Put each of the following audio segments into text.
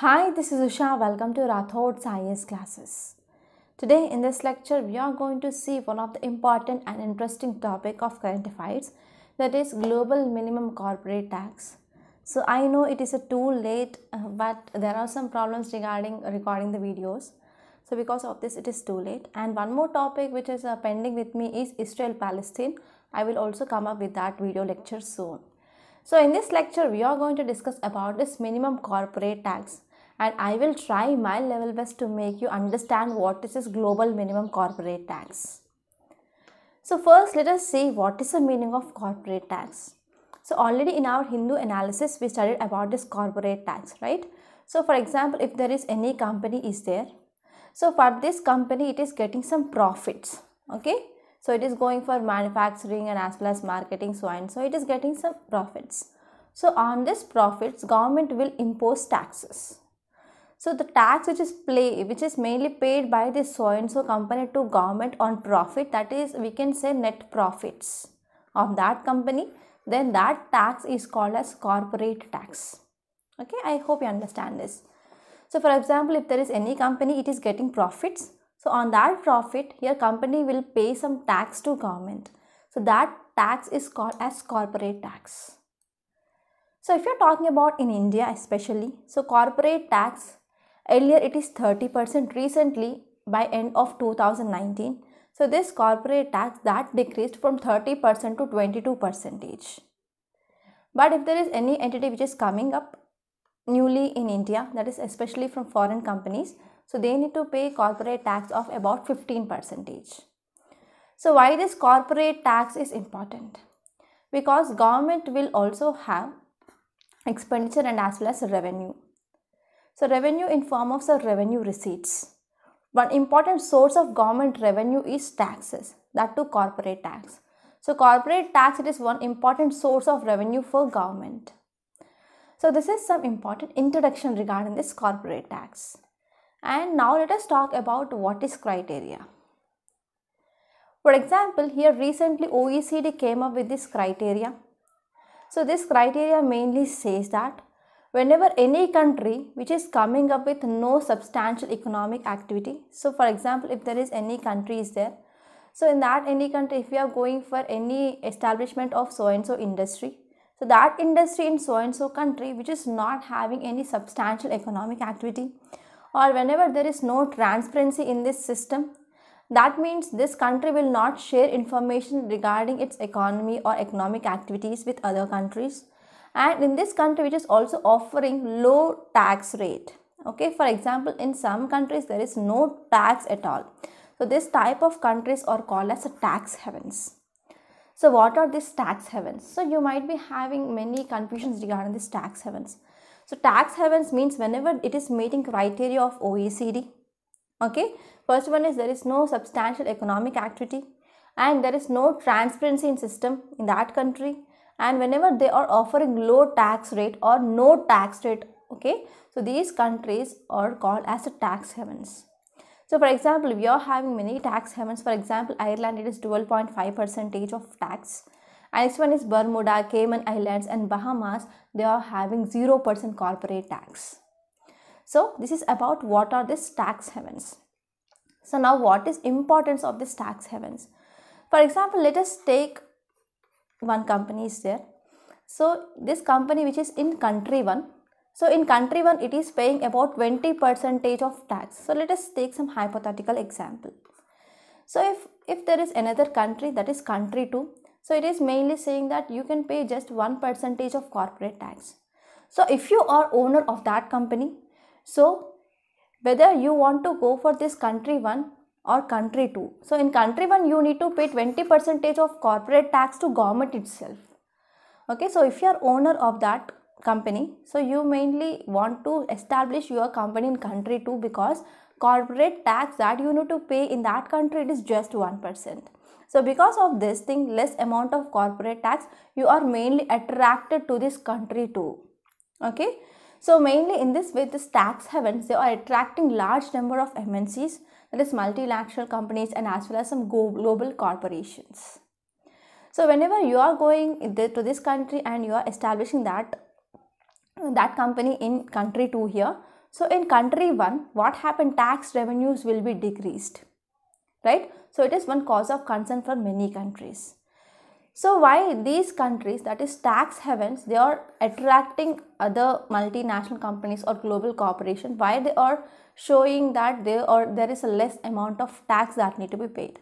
Hi, this is Usha. Welcome to Rathod's IAS classes. Today in this lecture, we are going to see one of the important and interesting topic of current affairs, that is global minimum corporate tax. So I know it is too late, but there are some problems regarding recording the videos. So because of this, it is too late. And one more topic which is pending with me is Israel-Palestine. I will also come up with that video lecture soon. So in this lecture, we are going to discuss about this minimum corporate tax, and I will try my level best to make you understand what is this global minimum corporate tax. So first, let us see what is the meaning of corporate tax. So already in our Hindu analysis, we studied about this corporate tax, right? So for example, if there is any company is there, so for this company, it is getting some profits, okay? So it is going for manufacturing and as well as marketing, so and so it is getting some profits. So on this profits, government will impose taxes. So the tax which is mainly paid by this so and so company to government on profit, that is we can say net profits of that company, then that tax is called as corporate tax. Okay, I hope you understand this. So for example, if there is any company, it is getting profits. So on that profit, your company will pay some tax to government. So that tax is called as corporate tax. So if you're talking about in India especially, so corporate tax, earlier it is 30%, recently by end of 2019. So this corporate tax that decreased from 30% to 22%. But if there is any entity which is coming up newly in India, that is especially from foreign companies, so they need to pay corporate tax of about 15%. So why this corporate tax is important? Because government will also have expenditure and as well as revenue. So revenue in form of the revenue receipts. One important source of government revenue is taxes, that too corporate tax. So corporate tax, it is one important source of revenue for government. So this is some important introduction regarding this corporate tax. And now let us talk about what is criteria. For example, here recently OECD came up with this criteria. So this criteria mainly says that whenever any country which is coming up with no substantial economic activity, so for example, if there is any country is there, so in that any country, if we are going for any establishment of so and so industry, so that industry in so and so country which is not having any substantial economic activity, or whenever there is no transparency in this system, that means this country will not share information regarding its economy or economic activities with other countries. And in this country which is also offering low tax rate. Okay, for example, in some countries there is no tax at all. So this type of countries are called as tax havens. So what are these tax havens? So you might be having many confusions regarding these tax havens. So tax havens means whenever it is meeting criteria of OECD. Okay, first one is there is no substantial economic activity and there is no transparency in system in that country, and whenever they are offering low tax rate or no tax rate, okay, so these countries are called as tax havens. So for example, we are having many tax havens. For example, Ireland, it is 12.5% of tax. And next one is Bermuda, Cayman Islands and Bahamas. They are having 0% corporate tax. So this is about what are these tax havens. So now what is importance of this tax havens? For example, let us take one company is there. So this company which is in country 1. So in country 1 it is paying about 20% of tax. So let us take some hypothetical example. So if there is another country, that is country 2. So it is mainly saying that you can pay just 1% of corporate tax. So if you are owner of that company, so whether you want to go for this country 1 or country 2. So in country 1 you need to pay 20% of corporate tax to government itself. Okay, so if you are owner of that company, so you mainly want to establish your company in country 2 because corporate tax that you need to pay in that country, it is just 1%. So because of this thing, less amount of corporate tax, you are mainly attracted to this country 2. Okay, so mainly in this way, this tax havens, they are attracting large number of MNCs, that is multilateral companies and as well as some global corporations. So whenever you are going to this country and you are establishing that company in country 2 here, So in country 1, what happened? Tax revenues will be decreased, right? So it is one cause of concern for many countries. So why these countries, that is tax havens, they are attracting other multinational companies or global corporations? Why they are showing that there is a less amount of tax that need to be paid?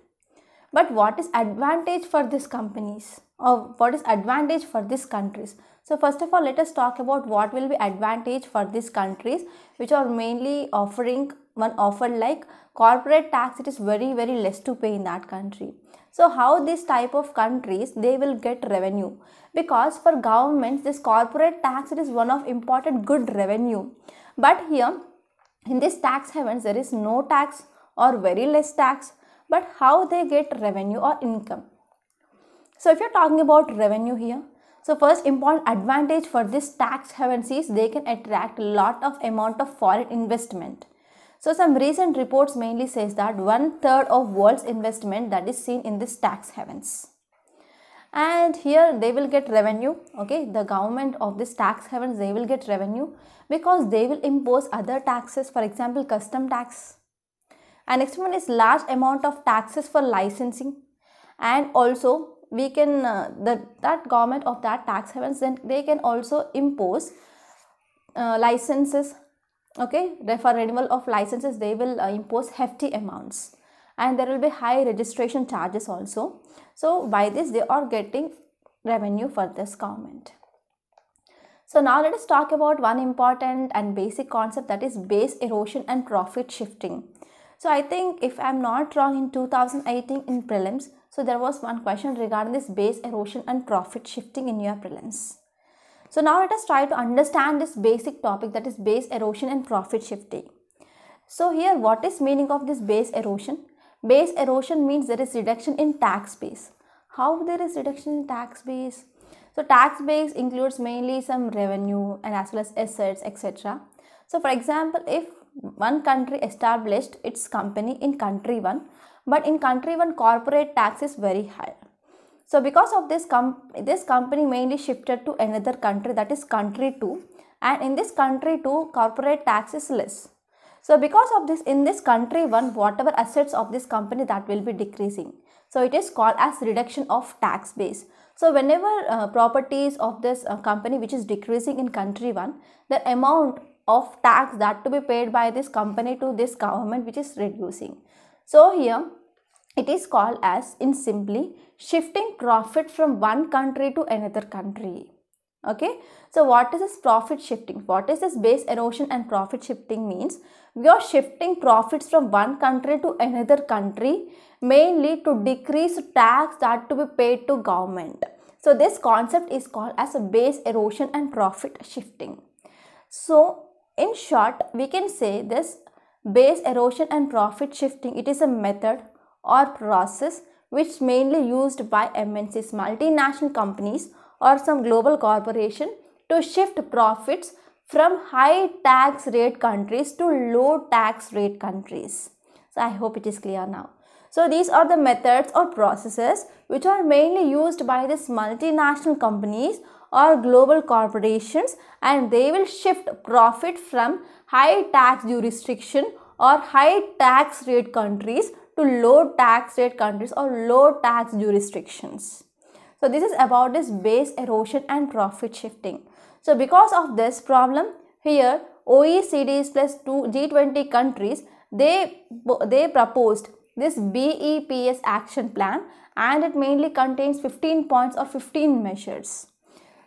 But what is advantage for these companies, or what is advantage for these countries? So first of all, let us talk about what will be advantage for these countries, which are mainly offering one offer like corporate tax. It is very less to pay in that country. So how this type of countries, they will get revenue? Because for governments, this corporate tax, it is one of important good revenue. But here in this tax havens, there is no tax or very less tax. But how they get revenue or income? So if you're talking about revenue here, so first important advantage for this tax havens is they can attract a lot of amount of foreign investment. So some recent reports mainly says that 1/3 of world's investment that is seen in this tax havens. And here they will get revenue, okay, the government of this tax havens, they will get revenue because they will impose other taxes, for example custom tax. And next one is large amount of taxes for licensing, and also we can that government of that tax havens, then they can also impose licenses, okay, for renewal of licenses they will impose hefty amounts, and there will be high registration charges also. So by this they are getting revenue for this government. So now let us talk about one important and basic concept, that is base erosion and profit shifting. So I think if I am not wrong, in 2018 in prelims, so there was one question regarding this base erosion and profit shifting in your prelims. So now let us try to understand this basic topic, that is base erosion and profit shifting. So here what is meaning of this base erosion? Base erosion means there is reduction in tax base. How there is reduction in tax base? So tax base includes mainly some revenue and as well as assets, etc. So for example, if one country established its company in country 1, but in country 1 corporate tax is very high. So because of this, this company mainly shifted to another country, that is country 2, and in this country 2 corporate tax is less. So because of this, in this country 1, whatever assets of this company, that will be decreasing. So it is called as reduction of tax base. So whenever properties of this company which is decreasing in country 1, the amount of tax that to be paid by this company to this government which is reducing. So here it is called as, in simply, shifting profit from one country to another country. Okay, so what is this profit shifting? What is this base erosion and profit shifting means? We are shifting profits from one country to another country mainly to decrease tax that to be paid to government. So this concept is called as a base erosion and profit shifting. So in short, we can say this base erosion and profit shifting, it is a method or process which mainly used by MNCs, multinational companies, or some global corporation to shift profits from high tax rate countries to low tax rate countries. So I hope it is clear now. So these are the methods or processes which are mainly used by these multinational companies or global corporations, and they will shift profit from high tax jurisdiction or high tax rate countries to low tax rate countries or low tax jurisdictions. So this is about this base erosion and profit shifting. So because of this problem, here OECDs plus G20 countries, they proposed this BEPS action plan, and it mainly contains 15 points or 15 measures.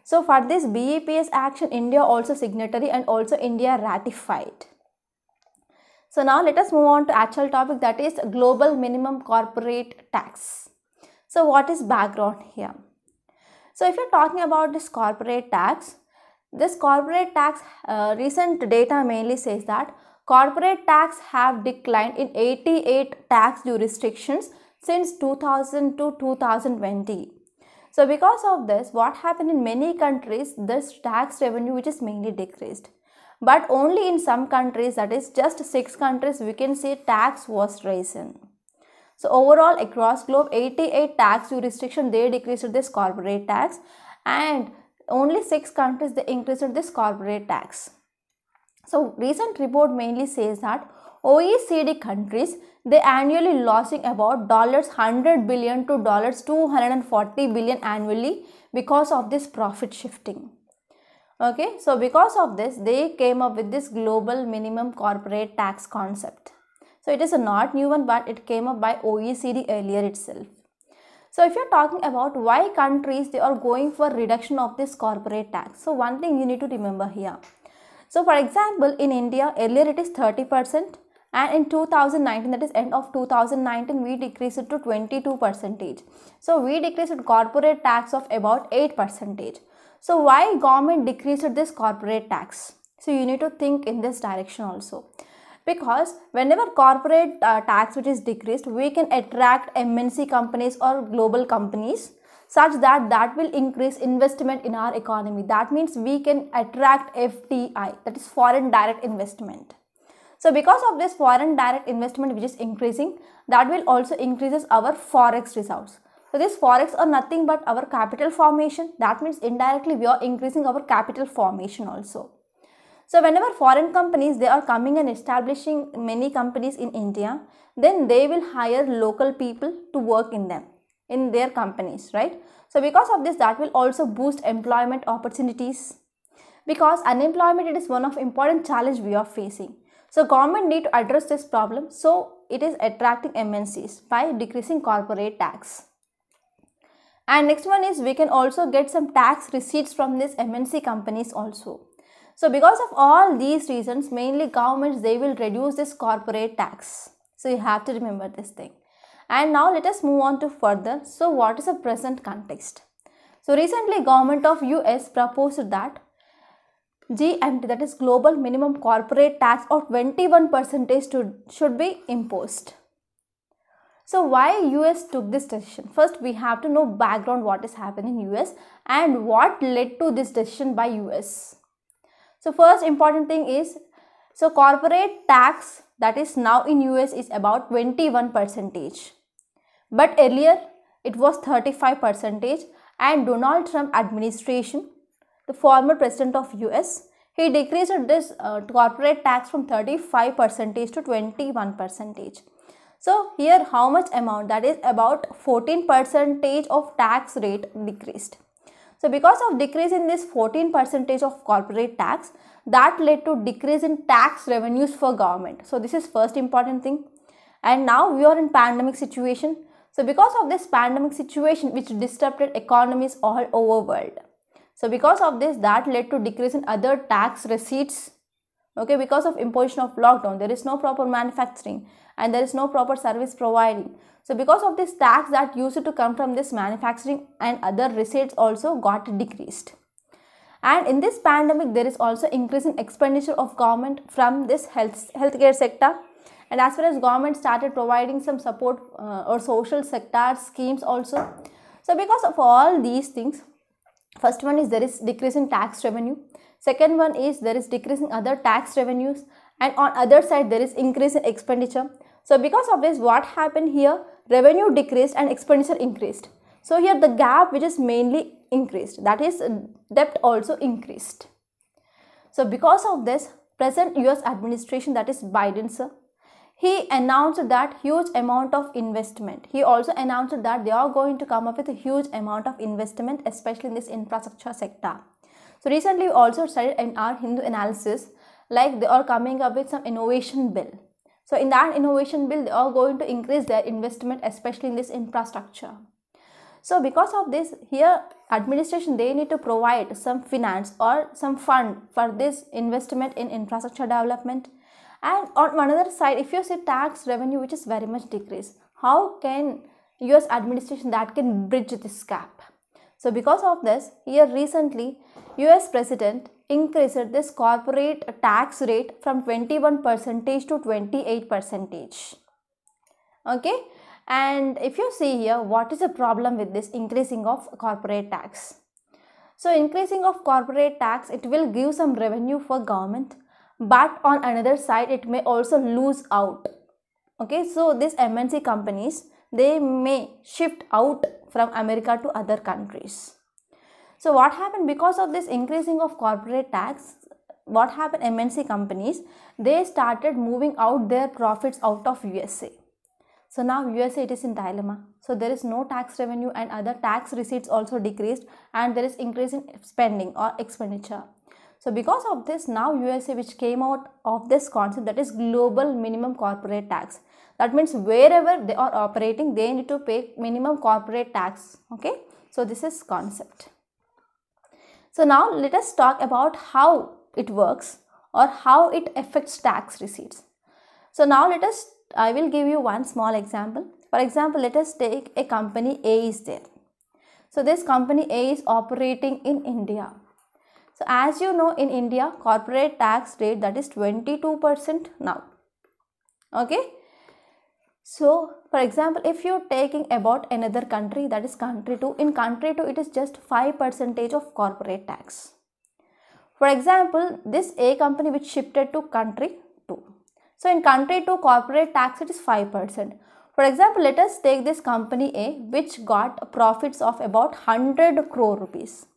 So for this BEPS action, India also signatory and also India ratified. So now let us move on to actual topic, that is global minimum corporate tax. So what is background here? So if you're talking about this corporate tax, recent data mainly says that corporate tax have declined in 88 tax jurisdictions since 2000 to 2020. So because of this, what happened in many countries, this tax revenue which is mainly decreased. But only in some countries, that is just 6 countries, we can see tax was risen. So overall across globe, 88 tax jurisdictions, they decreased this corporate tax, and only 6 countries they increased this corporate tax. So recent report mainly says that OECD countries, they annually losing about $100 billion to $240 billion annually because of this profit shifting. Okay, so because of this, they came up with this global minimum corporate tax concept. So it is a not new one, but it came up by OECD earlier itself. So if you're talking about why countries, they are going for reduction of this corporate tax. So one thing you need to remember here. So for example, in India, earlier it is 30%, and in 2019, that is end of 2019, we decreased it to 22%. So we decreased corporate tax of about 8%. So why government decreased this corporate tax? So you need to think in this direction also. Because whenever corporate tax which is decreased, we can attract MNC companies or global companies, such that will increase investment in our economy. That means we can attract FDI, that is foreign direct investment. So because of this foreign direct investment which is increasing, that will also increases our forex reserves. So this forex are nothing but our capital formation. That means indirectly we are increasing our capital formation also. So whenever foreign companies, they are coming and establishing many companies in India, then they will hire local people to work in them, in their companies, right? So because of this, that will also boost employment opportunities, because unemployment, it is one of important challenge we are facing. So government need to address this problem. So it is attracting MNCs by decreasing corporate tax. And next one is we can also get some tax receipts from these MNC companies also. So because of all these reasons, mainly governments, they will reduce this corporate tax. So you have to remember this thing. And now let us move on to further. So what is the present context? So recently government of US proposed that GMT, that is global minimum corporate tax of 21% should be imposed. So why US took this decision? First we have to know background, what is happening in US and what led to this decision by US. So first important thing is, so corporate tax that is now in US is about 21%. But earlier it was 35%, and Donald Trump administration, the former president of US, he decreased this corporate tax from 35% to 21%. So here how much amount? That is about 14% of tax rate decreased. So because of decrease in this 14% of corporate tax, that led to decrease in tax revenues for government. So this is first important thing. And now we are in pandemic situation. So because of this pandemic situation which disrupted economies all over world. So because of this, that led to decrease in other tax receipts. Okay, because of imposition of lockdown, there is no proper manufacturing and there is no proper service providing. So because of this tax that used to come from this manufacturing and other receipts also got decreased. And in this pandemic, there is also increase in expenditure of government from this healthcare sector. And as far as government started providing some support or social sector schemes also. So because of all these things, first one is there is decrease in tax revenue. Second one is there is decrease in other tax revenues, and on other side there is increase in expenditure. So because of this, what happened here? Revenue decreased and expenditure increased. So here the gap which is mainly increased, that is debt also increased. So because of this, present US administration, that is Biden sir, he announced that huge amount of investment. He also announced that they are going to come up with a huge amount of investment, especially in this infrastructure sector. So recently we also studied in our Hindu analysis, like they are coming up with some innovation bill. So in that innovation bill, they are going to increase their investment, especially in this infrastructure. So because of this, here administration, they need to provide some finance or some fund for this investment in infrastructure development. And on another side, if you see tax revenue which is very much decreased, how can US administration that can bridge this gap? So because of this, here recently US president increased this corporate tax rate from 21% to 28%. Okay, and if you see here, what is the problem with this increasing of corporate tax? So increasing of corporate tax, it will give some revenue for government, but on another side it may also lose out. Okay, so these MNC companies, they may shift out from America to other countries. So what happened? Because of this increasing of corporate tax, what happened, MNC companies, they started moving out their profits out of USA. So now USA, it is in dilemma. So there is no tax revenue and other tax receipts also decreased, and there is increase in spending or expenditure. So because of this, now USA, which came out of this concept, that is global minimum corporate tax. That means wherever they are operating, they need to pay minimum corporate tax. Okay, so this is concept. So now let us talk about how it works or how it affects tax receipts. So now I will give you one small example. For example, let us take a company A is there. So this company A is operating in India. So as you know, in India, corporate tax rate, that is 22% now. Okay. So for example, if you are taking about another country, that is country 2, in country 2 it is just 5% of corporate tax. For example, this A company which shifted to country 2. So in country 2, corporate tax it is 5%. For example, let us take this company A which got profits of about 100 crore rupees.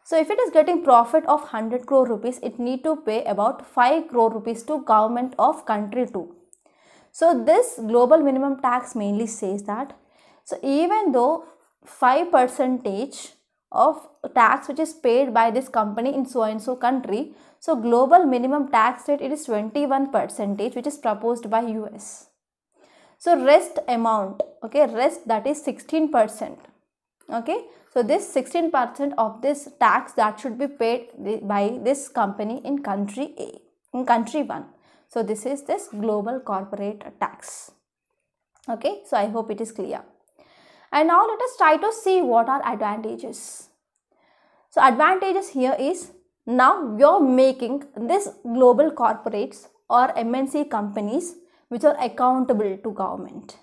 So if it is getting profit of 100 crore rupees, it need to pay about 5 crore rupees to government of country 2. So this global minimum tax mainly says that, so even though 5% of tax which is paid by this company in so and so country, so global minimum tax rate, it is 21%, which is proposed by US. So rest amount, okay, rest, that is 16%. Okay, so this 16% of this tax that should be paid by this company in country A, in country 1. So this is this global corporate tax. Okay, so I hope it is clear. And now let us try to see what are advantages. So advantages here is, now you are making this global corporates or MNC companies which are accountable to government,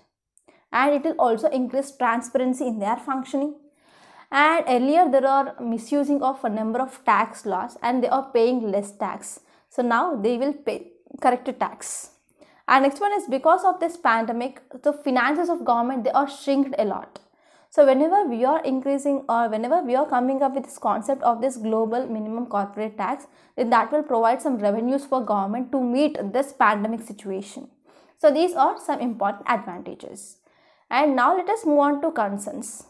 and it will also increase transparency in their functioning. And earlier there are misusing of a number of tax laws and they are paying less tax. So now they will pay corrected tax. And next one is, because of this pandemic, the finances of government, they are shrinked a lot. So whenever we are increasing or whenever we are coming up with this concept of this global minimum corporate tax, then that will provide some revenues for government to meet this pandemic situation. So these are some important advantages. And now let us move on to concerns.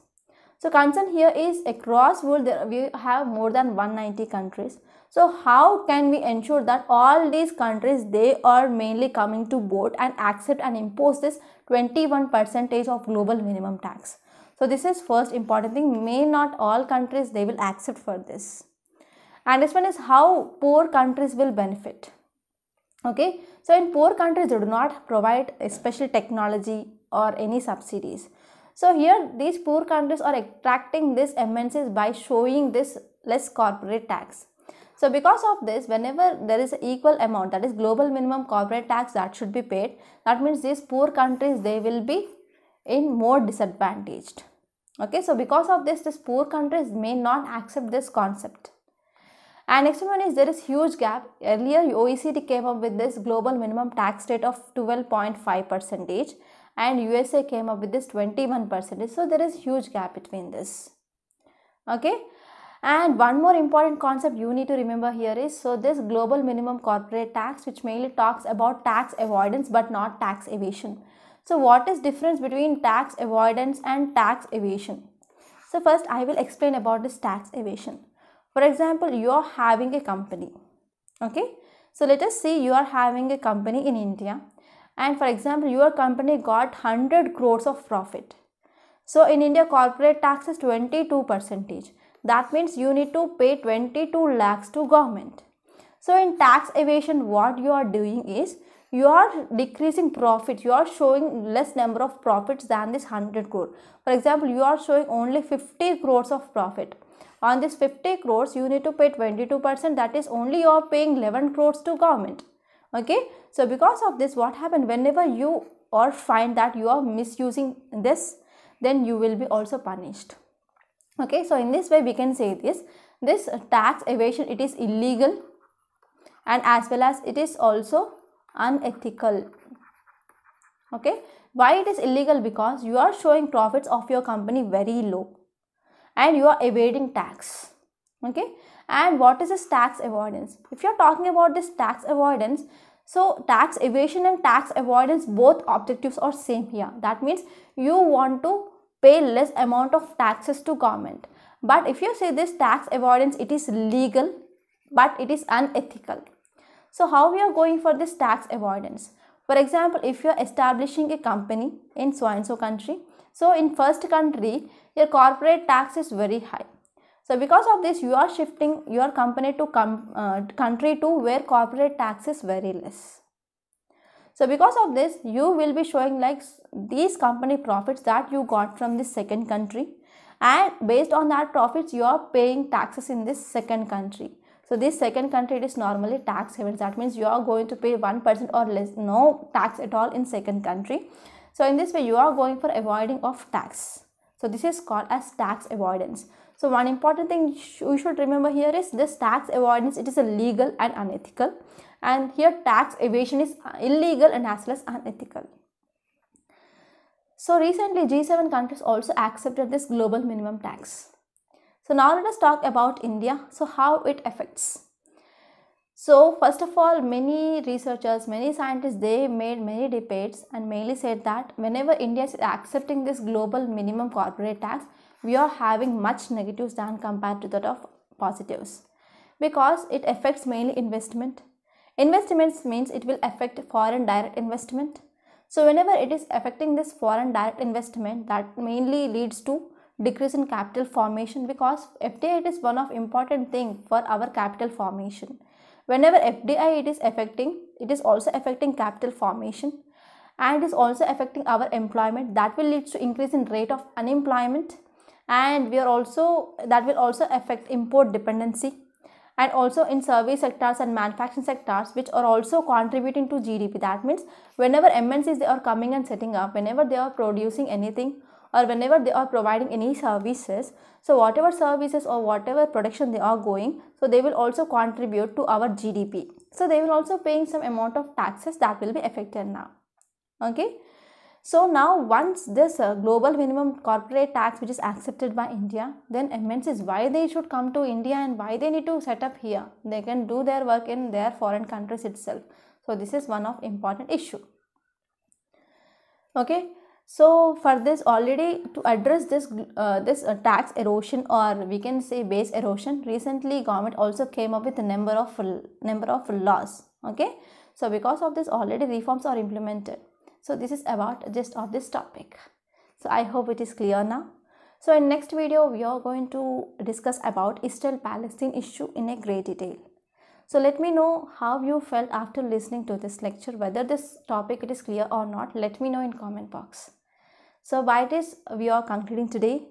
So concern here is, across world we have more than 190 countries. So how can we ensure that all these countries, they are mainly coming to board and accept and impose this 21% of global minimum tax? So this is first important thing. May not all countries, they will accept for this. And this one is how poor countries will benefit. Okay, so in poor countries, they do not provide a special technology or any subsidies. So here these poor countries are attracting these MNCs by showing this less corporate tax. So because of this, whenever there is an equal amount, that is global minimum corporate tax that should be paid, that means these poor countries, they will be in more disadvantaged. Okay, so because of this, these poor countries may not accept this concept. And next one is, there is huge gap. Earlier OECD came up with this global minimum tax rate of 12.5% and USA came up with this 21%. So there is huge gap between this. Okay. And one more important concept you need to remember here is, so this global minimum corporate tax, which mainly talks about tax avoidance but not tax evasion. So what is difference between tax avoidance and tax evasion? So first I will explain about this tax evasion. For example, you are having a company. Okay. So let us say you are having a company in India, and for example, your company got 100 crores of profit. So in India, corporate tax is 22%. That means you need to pay 22 lakhs to government. So in tax evasion, what you are doing is, you are decreasing profit. You are showing less number of profits than this 100 crore. For example, you are showing only 50 crores of profit. On this 50 crores, you need to pay 22%. That is, only you are paying 11 crores to government. Okay. So because of this, what happened, whenever you or find that you are misusing this, then you will be also punished. Okay, so in this way we can say this tax evasion, it is illegal, and as well as it is also unethical. Okay, why it is illegal? Because you are showing profits of your company very low and you are evading tax. Okay, And what is this tax avoidance? If you are talking about this tax avoidance, so tax evasion and tax avoidance, both objectives are same here. That means you want to pay less amount of taxes to government. But if you say this tax avoidance, it is legal but it is unethical. So how we are going for this tax avoidance? For example, if you are establishing a company in so and so country, so in first country your corporate tax is very high. So because of this, you are shifting your company to country to where corporate tax is very less. So because of this, you will be showing like these company profits that you got from this second country, and based on that profits you are paying taxes in this second country. So this second country, it is normally tax havens. That means you are going to pay 1% or less, no tax at all in second country. So in this way you are going for avoiding of tax. So this is called as tax avoidance. So one important thing you should remember here is this tax avoidance, it is illegal and unethical, and here tax evasion is illegal and as well as unethical. So recently G7 countries also accepted this global minimum tax. So now let us talk about India. So how it affects. So first of all, many researchers, many scientists, they made many debates and mainly said that whenever India is accepting this global minimum corporate tax, we are having much negatives than compared to that of positives, because it affects mainly investment. Investments means it will affect foreign direct investment. So whenever it is affecting this foreign direct investment, that mainly leads to decrease in capital formation, because FDI it is one of important thing for our capital formation. Whenever FDI it is also affecting capital formation, and it is also affecting our employment. That will lead to increase in rate of unemployment, and that will also affect import dependency, and also in service sectors and manufacturing sectors, which are also contributing to GDP. That means whenever MNCs they are coming and setting up, whenever they are producing anything or whenever they are providing any services, so whatever services or whatever production they are going, so they will also contribute to our GDP. So they will also paying some amount of taxes that will be affected now. Okay. So now once this global minimum corporate tax which is accepted by India, then MNCs, why they should come to India and why they need to set up here? They can do their work in their foreign countries itself. So this is one of important issue. Okay. So for this, already to address this tax erosion, or we can say base erosion, recently government also came up with a number of laws. Okay. So because of this, already reforms are implemented. So this is about gist of this topic. So I hope it is clear now. So in next video, we are going to discuss about Israel-Palestine issue in a great detail. So let me know how you felt after listening to this lecture, whether this topic it is clear or not. Let me know in comment box. So by this, we are concluding today.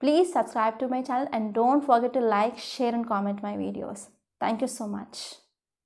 Please subscribe to my channel and don't forget to like, share and comment my videos. Thank you so much.